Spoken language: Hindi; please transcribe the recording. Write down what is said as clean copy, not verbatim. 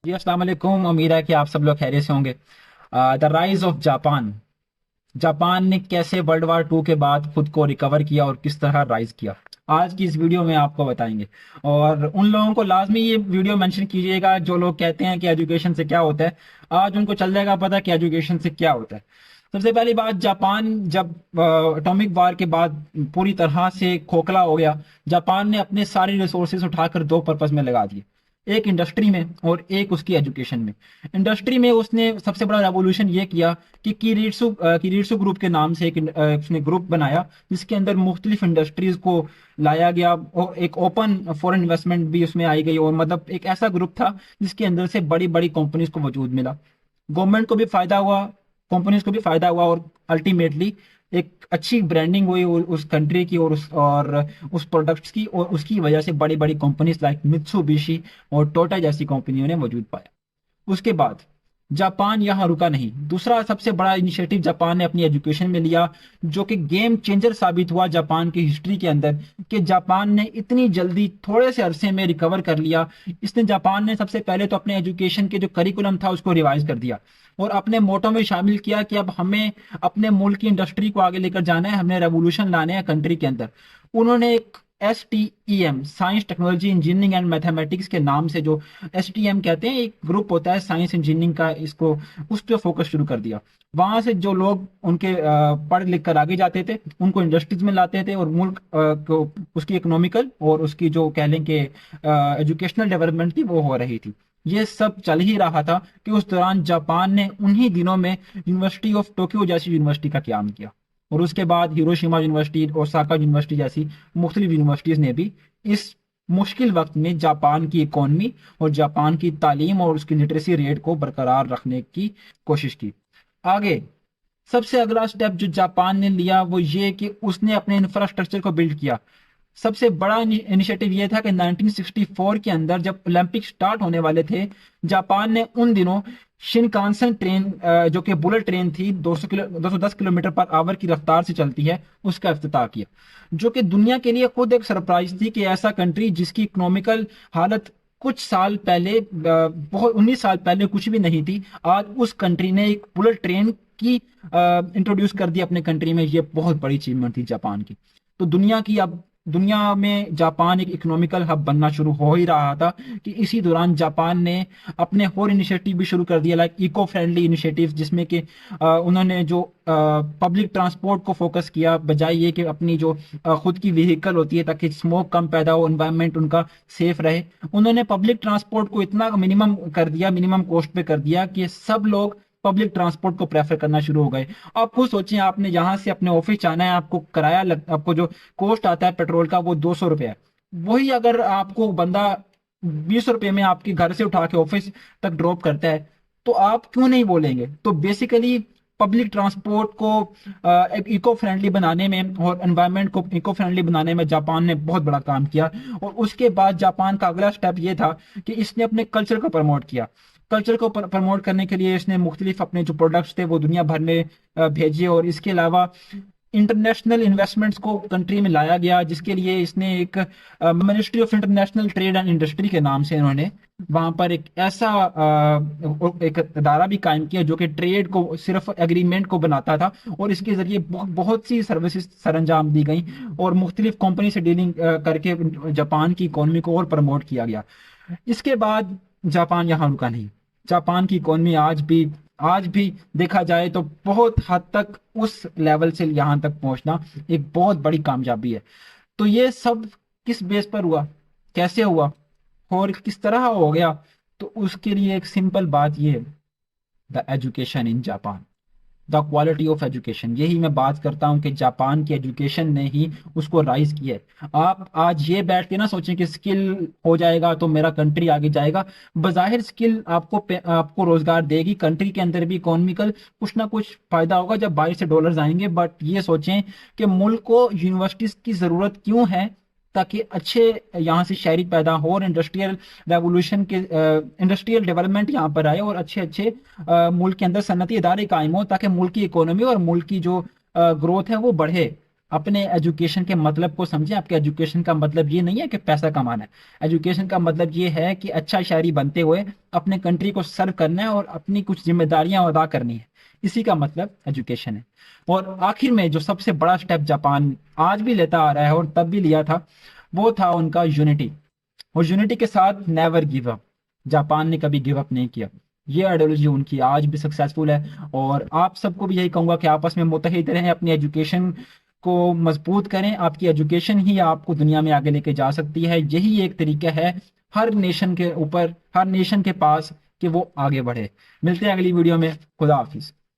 जी अस्सलाम वालेकुम। उम्मीद है कि आप सब लोग खैरियत से होंगे। The rise of Japan. Japan ने कैसे वर्ल्ड वार टू के बाद खुद को रिकवर किया और किस तरह राइज किया, आज की इस वीडियो में आपको बताएंगे। और उन लोगों को लाजमी ये वीडियो मेंशन कीजिएगा जो लोग कहते हैं कि एजुकेशन से क्या होता है। आज उनको चल जाएगा पता कि एजुकेशन से क्या होता है। सबसे पहली बात, जापान जब एटॉमिक वार के बाद पूरी तरह से खोखला हो गया, जापान ने अपने सारे रिसोर्सेज उठाकर दो पर्पज में लगा दिए। एक इंडस्ट्री में और एक उसकी एजुकेशन में। इंडस्ट्री में उसने सबसे बड़ा रेवोल्यूशन ये किया कि किरीट्सू ग्रुप के नाम से उसने ग्रुप बनाया जिसके अंदर मुख्तलिफ इंडस्ट्रीज को लाया गया और एक ओपन फॉरेन इन्वेस्टमेंट भी उसमें आई गई। और मतलब एक ऐसा ग्रुप था जिसके अंदर से बड़ी बड़ी कंपनीज को वजूद मिला। गवर्नमेंट को भी फायदा हुआ, कंपनीज को भी फायदा हुआ और अल्टीमेटली एक अच्छी ब्रांडिंग हुई उस कंट्री की और उस प्रोडक्ट्स की, और उसकी वजह से बड़ी बड़ी कंपनीज लाइक मित्सुबिशी और टोटा जैसी कंपनियों ने वजूद पाया। उसके बाद जापान यहां रुका नहीं। दूसरा सबसे बड़ा इनिशिएटिव जापान ने अपनी एजुकेशन में लिया, जो कि गेम चेंजर साबित हुआ जापान की हिस्ट्री के अंदर, कि जापान ने इतनी जल्दी थोड़े से अरसे में रिकवर कर लिया। इसने जापान ने सबसे पहले तो अपने एजुकेशन के जो करिकुलम था उसको रिवाइज कर दिया और अपने मोटो में शामिल किया कि अब हमें अपने मुल्क की इंडस्ट्री को आगे लेकर जाना है, हमने रेवोल्यूशन लाने हैं कंट्री के अंदर। उन्होंने एक STEM, science technology engineering and mathematics के नाम से, जो STEM कहते हैं, एक ग्रुप होता है साइंस इंजीनियरिंग का, इसको उस पर फोकस शुरू कर दिया। वहां से जो लोग उनके पढ़ लिख कर आगे जाते थे उनको इंडस्ट्रीज में लाते थे और मुल्क को उसकी इकोनॉमिकल और उसकी जो कह लें कि एजुकेशनल डेवलपमेंट थी वो हो रही थी। ये सब चल ही रहा था कि उस दौरान जापान ने उन्हीं दिनों में यूनिवर्सिटी ऑफ टोक्यो जैसी यूनिवर्सिटी का क्याम किया। और उसके बाद हिरोशिमा यूनिवर्सिटी, ओसाका यूनिवर्सिटी जैसी मुख्तलिफ यूनिवर्सिटीज ने भी इस मुश्किल वक्त में जापान की इकोनॉमी और जापान की तालीम और उसकी लिटरेसी रेट को बरकरार रखने की कोशिश की। आगे सबसे अगला स्टेप जो जापान ने लिया वो ये कि उसने अपने इंफ्रास्ट्रक्चर को बिल्ड किया। सबसे बड़ा इनिशिएटिव ये था कि 1964 के अंदर जब ओलंपिक स्टार्ट होने वाले थे, जापान ने उन दिनों शिनकानसेन ट्रेन, जो कि बुलेट ट्रेन थी, 210 किलोमीटर पर आवर की रफ्तार से चलती है, उसका इफ्तिताह किया। जो कि दुनिया के लिए खुद एक सरप्राइज थी कि ऐसा कंट्री जिसकी इकोनॉमिकल हालत कुछ साल पहले, बहुत 19 साल पहले कुछ भी नहीं थी, आज उस कंट्री ने एक बुलेट ट्रेन की इंट्रोड्यूस कर दी अपने कंट्री में। ये बहुत बड़ी अचीवमेंट थी जापान की। तो दुनिया में जापान एक इकोनॉमिकल हब बनना शुरू हो ही रहा था कि इसी दौरान जापान ने अपने और इनिशिएटिव भी शुरू कर दिया, लाइक इको फ्रेंडली इनिशिएटिव, जिसमें कि उन्होंने जो पब्लिक ट्रांसपोर्ट को फोकस किया, बजाय ये कि अपनी जो खुद की व्हीकल होती है ताकि स्मोक कम पैदा हो, एनवायरनमेंट उनका सेफ रहे। उन्होंने पब्लिक ट्रांसपोर्ट को इतना मिनिमम कर दिया, मिनिमम कॉस्ट पे कर दिया कि सब लोग पब्लिक ट्रांसपोर्ट को प्रेफर करना शुरू हो गए। आप खुद सोचिए, आपने यहाँ से अपने ऑफिस जाना है, आपको जो कॉस्ट आता है पेट्रोल का वो 200 रुपये है। वही अगर आपको बंदा 20 रुपये में आपके घर से उठा के ऑफिस तक ड्रॉप करता है तो आप क्यों नहीं बोलेंगे। तो बेसिकली पब्लिक ट्रांसपोर्ट को एक इको फ्रेंडली बनाने में और एनवायरनमेंट को इको फ्रेंडली बनाने में जापान ने बहुत बड़ा काम किया। और उसके बाद जापान का अगला स्टेप ये था कि इसने अपने कल्चर को प्रमोट किया। कल्चर को प्रमोट करने के लिए इसने मुख्तलिफ अपने जो प्रोडक्ट्स थे वो दुनिया भर में भेजे। और इसके अलावा इंटरनेशनल इन्वेस्टमेंट्स को कंट्री में लाया गया, जिसके लिए इसने एक ministry of international trade and industry के नाम से इन्होंने वहां पर एक ऐसा एक अदारा भी कायम किया जो कि ट्रेड को सिर्फ एग्रीमेंट को बनाता था। और इसके जरिए बहुत सी सर्विसेज सरंजाम दी गई और मुख्तलिफ कंपनी से डीलिंग करके जापान की इकोनॉमी को और प्रमोट किया गया। इसके बाद जापान यहाँ रुका नहीं। जापान की इकोनॉमी आज भी देखा जाए तो बहुत हद तक उस लेवल से यहाँ तक पहुंचना एक बहुत बड़ी कामयाबी है। तो ये सब किस बेस पर हुआ, कैसे हुआ और किस तरह हो गया? तो उसके लिए एक सिंपल बात ये है, the education in Japan, the quality of education. यही मैं बात करता हूँ कि जापान की एजुकेशन ने ही उसको राइज किया है। आप आज ये बैठ के ना सोचें कि स्किल हो जाएगा तो मेरा कंट्री आगे जाएगा। बज़ाहिर स्किल आपको रोजगार देगी, कंट्री के अंदर भी इकोनॉमिकल कुछ ना कुछ फायदा होगा जब बाहर से डॉलर्स आएंगे। बट ये सोचें कि मुल्क को यूनिवर्सिटीज की जरूरत क्यों है, ताकि अच्छे यहाँ से शहरी पैदा हो और इंडस्ट्रियल डेवलपमेंट यहाँ पर आए और अच्छे अच्छे मुल्क के अंदर सनती इदारे कायम हो, ताकि मुल्क की इकोनॉमी और मुल्क की जो ग्रोथ है वो बढ़े। अपने एजुकेशन के मतलब को समझें। आपके एजुकेशन का मतलब ये नहीं है कि पैसा कमाना है। एजुकेशन का मतलब ये है कि अच्छा शहरी बनते हुए अपने कंट्री को सर्व करना है और अपनी कुछ जिम्मेदारियां अदा करनी है। इसी का मतलब एजुकेशन है। और आखिर में जो सबसे बड़ा स्टेप जापान आज भी लेता आ रहा है और तब भी लिया था, वो था उनका यूनिटी। और यूनिटी के साथ नेवर गिव अप। जापान ने कभी गिव अप नहीं किया। ये आइडियोलॉजी उनकी आज भी सक्सेसफुल है। और आप सबको भी यही कहूंगा कि आपस में मुत्तहिद रहें, अपनी एजुकेशन को मजबूत करें। आपकी एजुकेशन ही आपको दुनिया में आगे लेके जा सकती है। यही एक तरीका है हर नेशन के ऊपर, हर नेशन के पास, कि वो आगे बढ़े। मिलते हैं अगली वीडियो में। खुदा हाफिज।